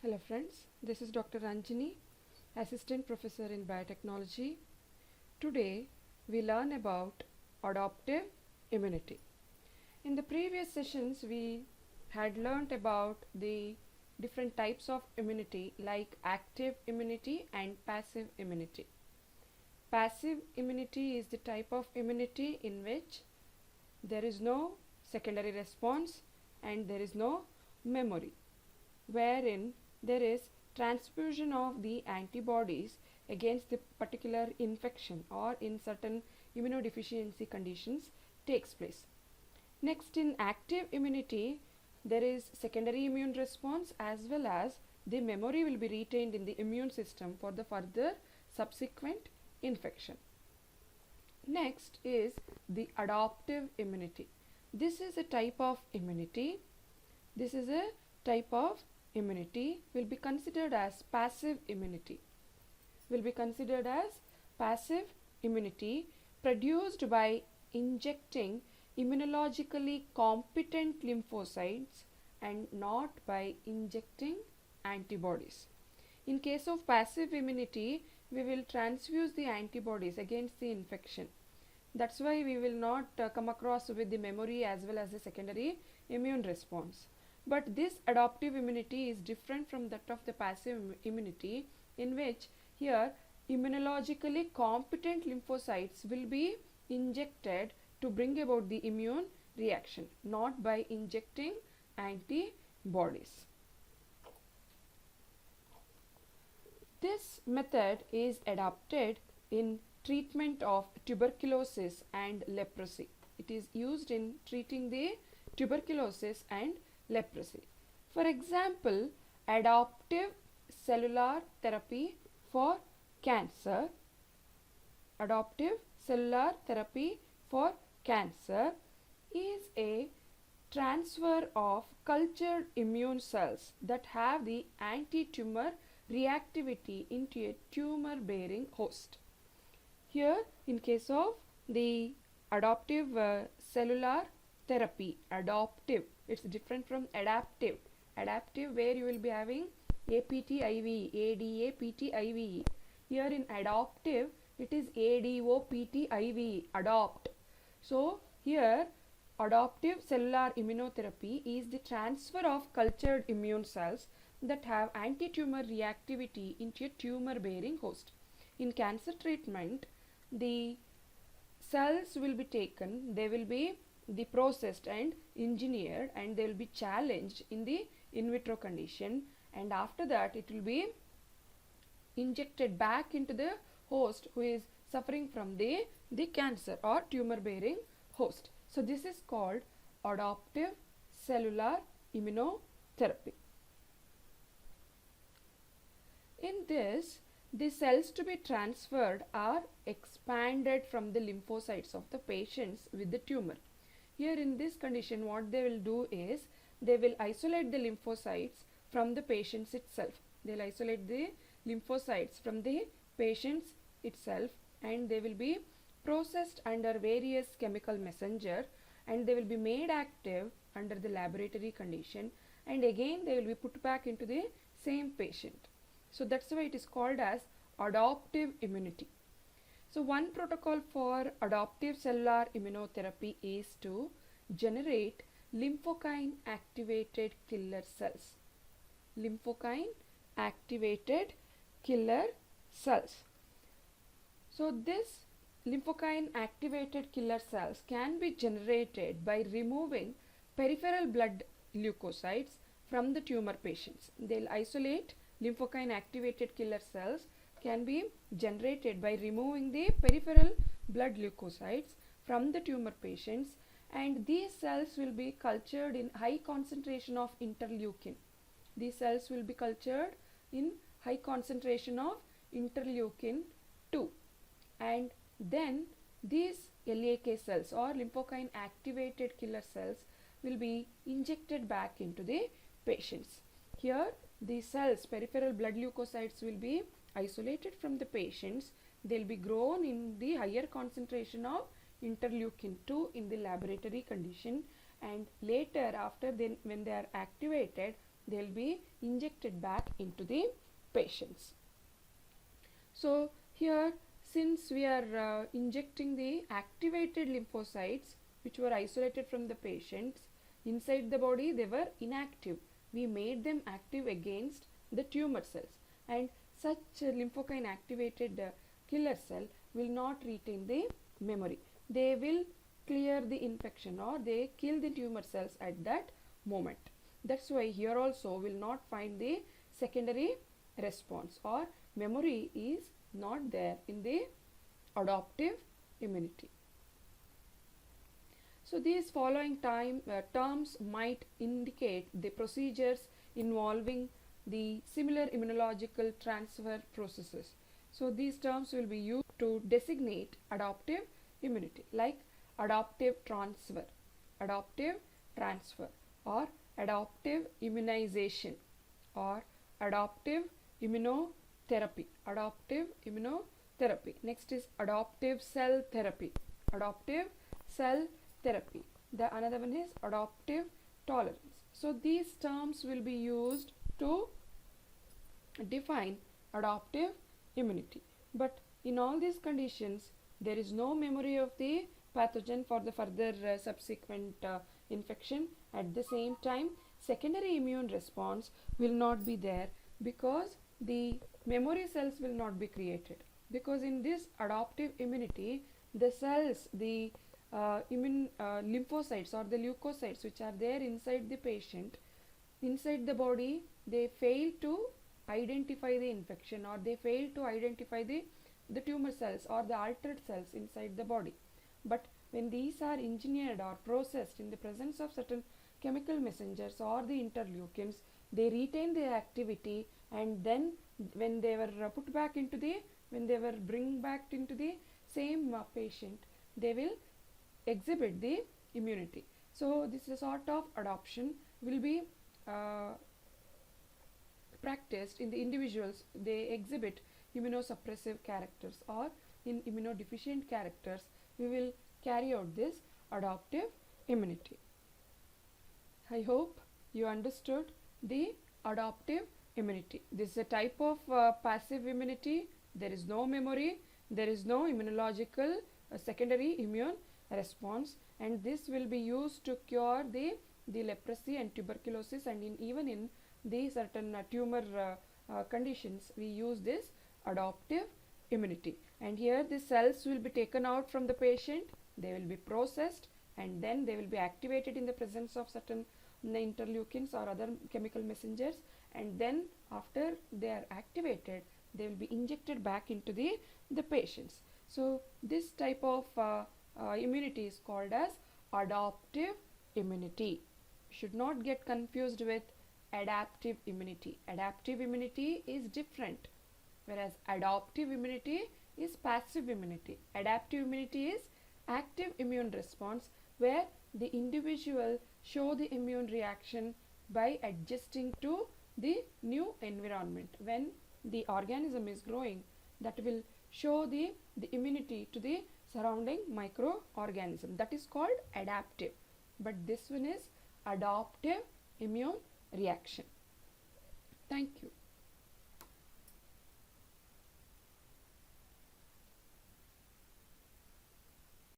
Hello friends, this is Dr. Ranjini, Assistant Professor in Biotechnology. Today we learn about adoptive immunity. In the previous sessions we had learnt about the different types of immunity like active immunity and passive immunity. Passive immunity is the type of immunity in which there is no secondary response and there is no memory, wherein there is transfusion of the antibodies against the particular infection or in certain immunodeficiency conditions takes place. Next, in active immunity, there is secondary immune response as well as the memory will be retained in the immune system for the further subsequent infection. Next is the adoptive immunity. This is a type of immunity. This is a type of immunity will be considered as passive immunity. Will be considered as passive immunity produced by injecting immunologically competent lymphocytes and not by injecting antibodies. In case of passive immunity, we will transfuse the antibodies against the infection. That's why we will not come across with the memory as well as the secondary immune response. But this adoptive immunity is different from that of the passive immunity, in which here immunologically competent lymphocytes will be injected to bring about the immune reaction, not by injecting antibodies. This method is adopted in treatment of tuberculosis and leprosy. It is used in treating the tuberculosis and leprosy. For example, adoptive cellular therapy for cancer. Adoptive cellular therapy for cancer is a transfer of cultured immune cells that have the anti-tumor reactivity into a tumor-bearing host. Here, in case of the adoptive cellular therapy, adoptive, it's different from adaptive. Adaptive, where you will be having APT-IVE, ADA-PT-IVE. Here in adoptive, it is ADO-PT-IVE, adopt. So here adoptive cellular immunotherapy is the transfer of cultured immune cells that have anti-tumor reactivity into a tumor-bearing host. In cancer treatment, the cells will be taken, they will be processed and engineered, and they will be challenged in the in vitro condition, and after that it will be injected back into the host who is suffering from the cancer or tumor bearing host. So this is called adoptive cellular immunotherapy. In this, the cells to be transferred are expanded from the lymphocytes of the patients with the tumor. Here in this condition, what they will do is they will isolate the lymphocytes from the patients itself. They will isolate the lymphocytes from the patients itself, and they will be processed under various chemical messenger, and they will be made active under the laboratory condition, and again they will be put back into the same patient. So that's why it is called as adoptive immunity. So one protocol for adoptive cellular immunotherapy is to generate lymphokine activated killer cells. Lymphokine activated killer cells. So this lymphokine activated killer cells can be generated by removing peripheral blood leukocytes from the tumor patients. They'll isolate lymphokine activated killer cells can be generated by removing the peripheral blood leukocytes from the tumor patients, and these cells will be cultured in high concentration of interleukin. These cells will be cultured in high concentration of interleukin 2, and then these LAK cells or lymphokine activated killer cells will be injected back into the patients. Here the cells, peripheral blood leukocytes, will be isolated from the patients. They will be grown in the higher concentration of interleukin 2 in the laboratory condition, and later after when they are activated, they will be injected back into the patients. So here, since we are injecting the activated lymphocytes which were isolated from the patients inside the body, they were inactive. We made them active against the tumor cells, and such lymphokine activated killer cell will not retain the memory. They will clear the infection, or they kill the tumor cells at that moment. That's why here also will not find the secondary response, or memory is not there in the adoptive immunity. So these following terms might indicate the procedures involving the similar immunological transfer processes. So these terms will be used to designate adoptive immunity, like adoptive transfer, or adoptive immunization, or adoptive immunotherapy. Next is adoptive cell therapy. The another one is adoptive tolerance. So these terms will be used to define adoptive immunity. But in all these conditions, there is no memory of the pathogen for the further subsequent infection. At the same time, secondary immune response will not be there, because the memory cells will not be created. Because in this adoptive immunity, the cells, the lymphocytes or the leukocytes which are there inside the patient, inside the body, they fail to identify the infection, or they fail to identify the tumor cells or the altered cells inside the body. But when these are engineered or processed in the presence of certain chemical messengers or the interleukins, they retain their activity, and then when they were put back into the, when they were bring back into the same patient, they will exhibit the immunity. So this is a sort of adoption will be practiced in the individuals. They exhibit immunosuppressive characters, or in immunodeficient characters, we will carry out this adoptive immunity. I hope you understood the adoptive immunity. This is a type of passive immunity. There is no memory, there is no immunological secondary immune response, and this will be used to cure the leprosy and tuberculosis, and even in the certain tumor conditions we use this adoptive immunity. And here the cells will be taken out from the patient, they will be processed, and then they will be activated in the presence of certain interleukins or other chemical messengers, and then after they are activated, they will be injected back into the patients. So this type of immunity is called as adoptive immunity. Should not get confused with adaptive immunity. Adaptive immunity is different, whereas adoptive immunity is passive immunity. Adaptive immunity is active immune response, where the individual show the immune reaction by adjusting to the new environment. When the organism is growing, that will show the immunity to the surrounding microorganism. That is called adaptive. But this one is adoptive immune reaction. Thank you.